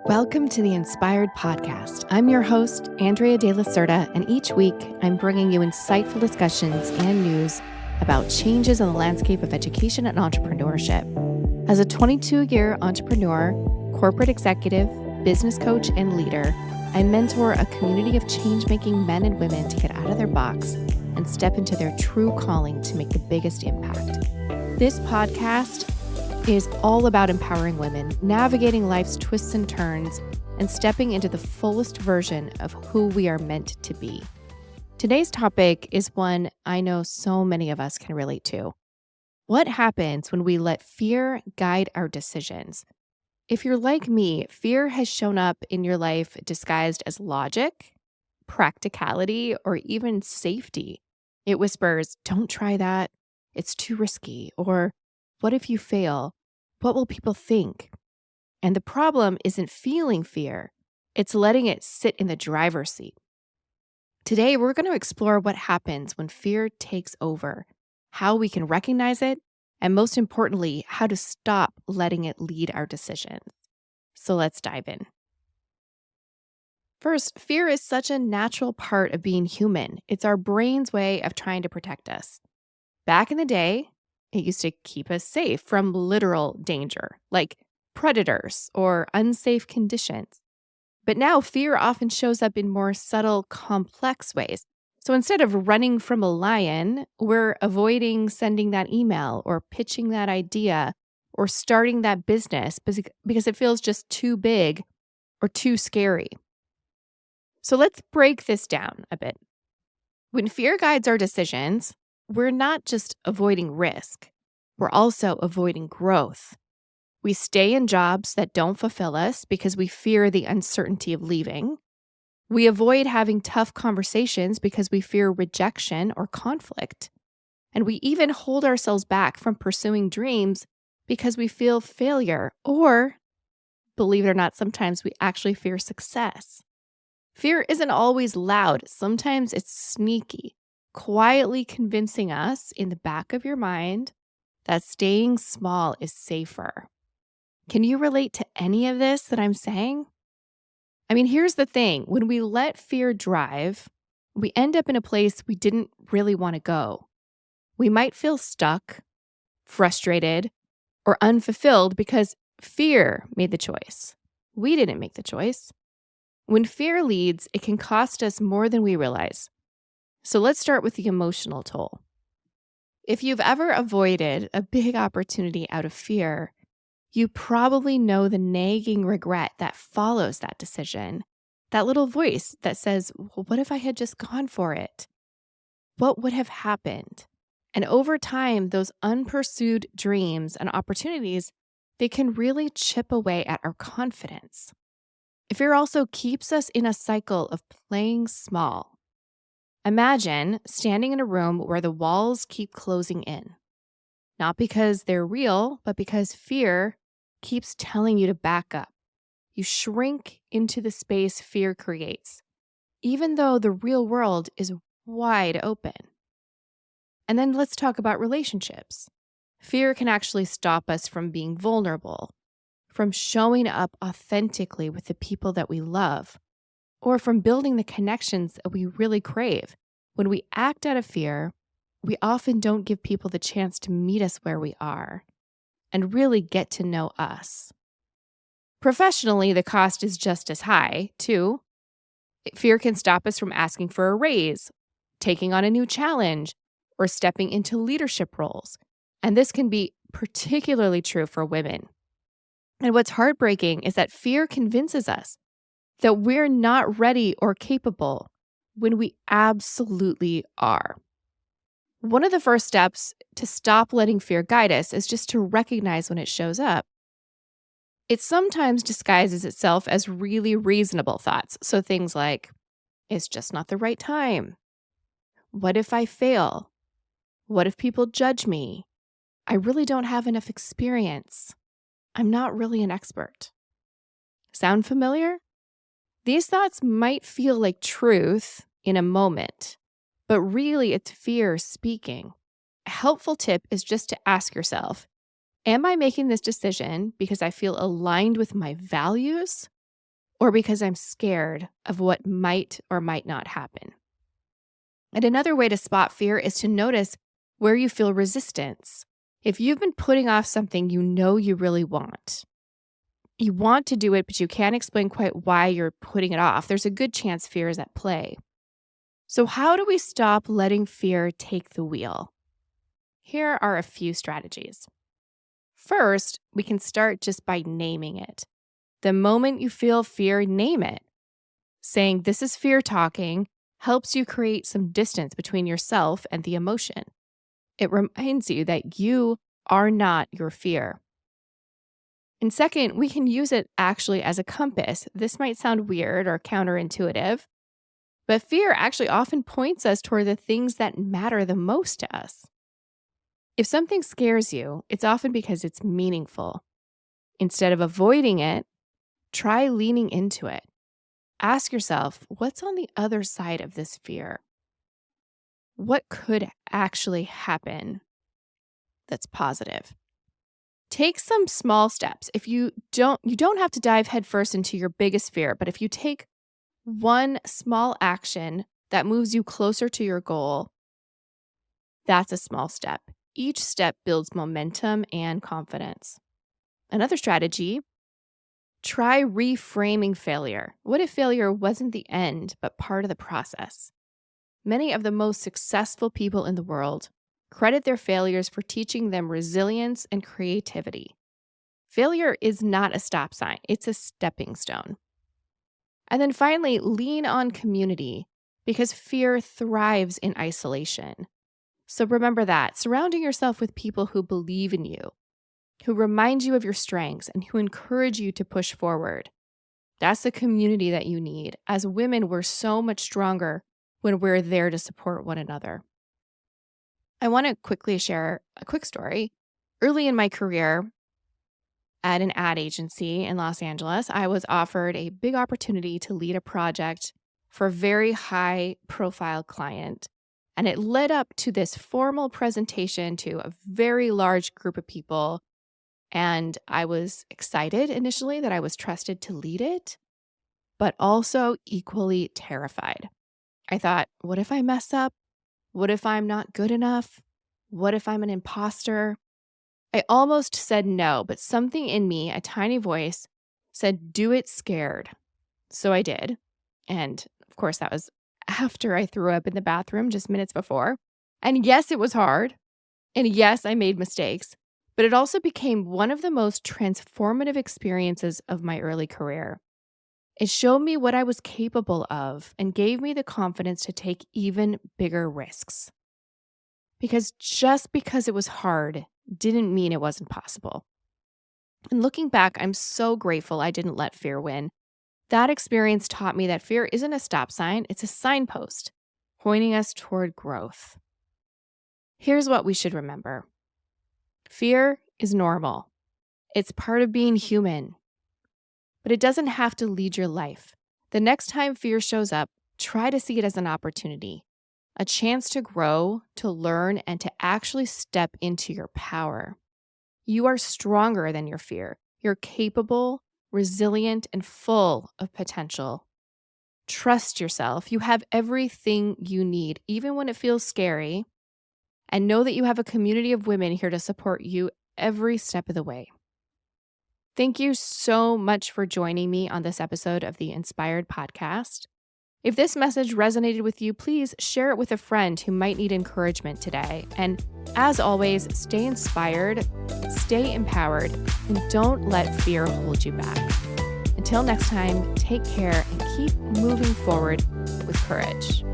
Welcome to the Inspired Podcast. I'm your host, Andrea De La Cerda, and each week I'm bringing you insightful discussions and news about changes in the landscape of education and entrepreneurship. As a 22-year entrepreneur, corporate executive, business coach, and leader, I mentor a community of change-making men and women to get out of their box and step into their true calling to make the biggest impact. This podcast is all about empowering women, navigating life's twists and turns, and stepping into the fullest version of who we are meant to be. Today's topic is one I know so many of us can relate to. What happens when we let fear guide our decisions? If you're like me, fear has shown up in your life disguised as logic, practicality, or even safety. It whispers, "Don't try that. It's too risky," or "What if you fail? What will people think?" And the problem isn't feeling fear, it's letting it sit in the driver's seat. Today, we're going to explore what happens when fear takes over, how we can recognize it, and most importantly, how to stop letting it lead our decisions. So let's dive in. First, fear is such a natural part of being human. It's our brain's way of trying to protect us. Back in the day, it used to keep us safe from literal danger, like predators or unsafe conditions. But now fear often shows up in more subtle, complex ways. So instead of running from a lion, we're avoiding sending that email or pitching that idea or starting that business because it feels just too big or too scary. So let's break this down a bit. When fear guides our decisions, we're not just avoiding risk, we're also avoiding growth. We stay in jobs that don't fulfill us because we fear the uncertainty of leaving. We avoid having tough conversations because we fear rejection or conflict. And we even hold ourselves back from pursuing dreams because we feel failure, or, believe it or not, sometimes we actually fear success. Fear isn't always loud. Sometimes it's sneaky, quietly convincing us in the back of your mind that staying small is safer. Can you relate to any of this that I'm saying? I mean, here's the thing. When we let fear drive, we end up in a place we didn't really want to go. We might feel stuck, frustrated, or unfulfilled because fear made the choice. We didn't make the choice. When fear leads, it can cost us more than we realize. So let's start with the emotional toll. If you've ever avoided a big opportunity out of fear, you probably know the nagging regret that follows that decision. That little voice that says, "Well, what if I had just gone for it? What would have happened?" And over time, those unpursued dreams and opportunities, they can really chip away at our confidence. Fear also keeps us in a cycle of playing small. Imagine standing in a room where the walls keep closing in. Not because they're real, but because fear keeps telling you to back up. You shrink into the space fear creates, even though the real world is wide open. And then let's talk about relationships. Fear can actually stop us from being vulnerable, from showing up authentically with the people that we love, or from building the connections that we really crave. When we act out of fear, we often don't give people the chance to meet us where we are and really get to know us. Professionally, the cost is just as high, too. Fear can stop us from asking for a raise, taking on a new challenge, or stepping into leadership roles. And this can be particularly true for women. And what's heartbreaking is that fear convinces us that we're not ready or capable when we absolutely are. One of the first steps to stop letting fear guide us is just to recognize when it shows up. It sometimes disguises itself as really reasonable thoughts. So things like, "It's just not the right time. What if I fail? What if people judge me? I really don't have enough experience. I'm not really an expert." Sound familiar? These thoughts might feel like truth in a moment, but really it's fear speaking. A helpful tip is just to ask yourself, am I making this decision because I feel aligned with my values or because I'm scared of what might or might not happen. And another way to spot fear is to notice where you feel resistance. If you've been putting off something you know you really want, you want to do it, but you can't explain quite why you're putting it off, there's a good chance fear is at play. So how do we stop letting fear take the wheel? Here are a few strategies. First, we can start just by naming it. The moment you feel fear, name it. Saying this is fear talking helps you create some distance between yourself and the emotion. It reminds you that you are not your fear. And second, we can use it actually as a compass. This might sound weird or counterintuitive, but fear actually often points us toward the things that matter the most to us. If something scares you, it's often because it's meaningful. Instead of avoiding it, try leaning into it. Ask yourself, what's on the other side of this fear? What could actually happen that's positive? Take some small steps. If you don't have to dive headfirst into your biggest fear, but if you take one small action that moves you closer to your goal, that's a small step. Each step builds momentum and confidence. Another strategy, try reframing failure. What if failure wasn't the end, but part of the process? Many of the most successful people in the world credit their failures for teaching them resilience and creativity. Failure is not a stop sign, it's a stepping stone. And then finally, lean on community because fear thrives in isolation. So remember that, surrounding yourself with people who believe in you, who remind you of your strengths and who encourage you to push forward. That's the community that you need. As women, we're so much stronger when we're there to support one another. I want to quickly share a quick story. Early in my career at an ad agency in Los Angeles, I was offered a big opportunity to lead a project for a very high-profile client. And it led up to this formal presentation to a very large group of people. And I was excited initially that I was trusted to lead it, but also equally terrified. I thought, what if I mess up? What if I'm not good enough? What if I'm an imposter? I almost said no, but something in me, a tiny voice, said, do it scared. So I did. And of course, that was after I threw up in the bathroom just minutes before. And yes, it was hard. And yes, I made mistakes. But it also became one of the most transformative experiences of my early career. It showed me what I was capable of and gave me the confidence to take even bigger risks. Because just because it was hard didn't mean it wasn't possible. And looking back, I'm so grateful I didn't let fear win. That experience taught me that fear isn't a stop sign, it's a signpost pointing us toward growth. Here's what we should remember. Fear is normal. It's part of being human. But it doesn't have to lead your life. The next time fear shows up, try to see it as an opportunity, a chance to grow, to learn, and to actually step into your power. You are stronger than your fear. You're capable, resilient, and full of potential. Trust yourself. You have everything you need, even when it feels scary. And know that you have a community of women here to support you every step of the way. Thank you so much for joining me on this episode of the Inspired Podcast. If this message resonated with you, please share it with a friend who might need encouragement today. And as always, stay inspired, stay empowered, and don't let fear hold you back. Until next time, take care and keep moving forward with courage.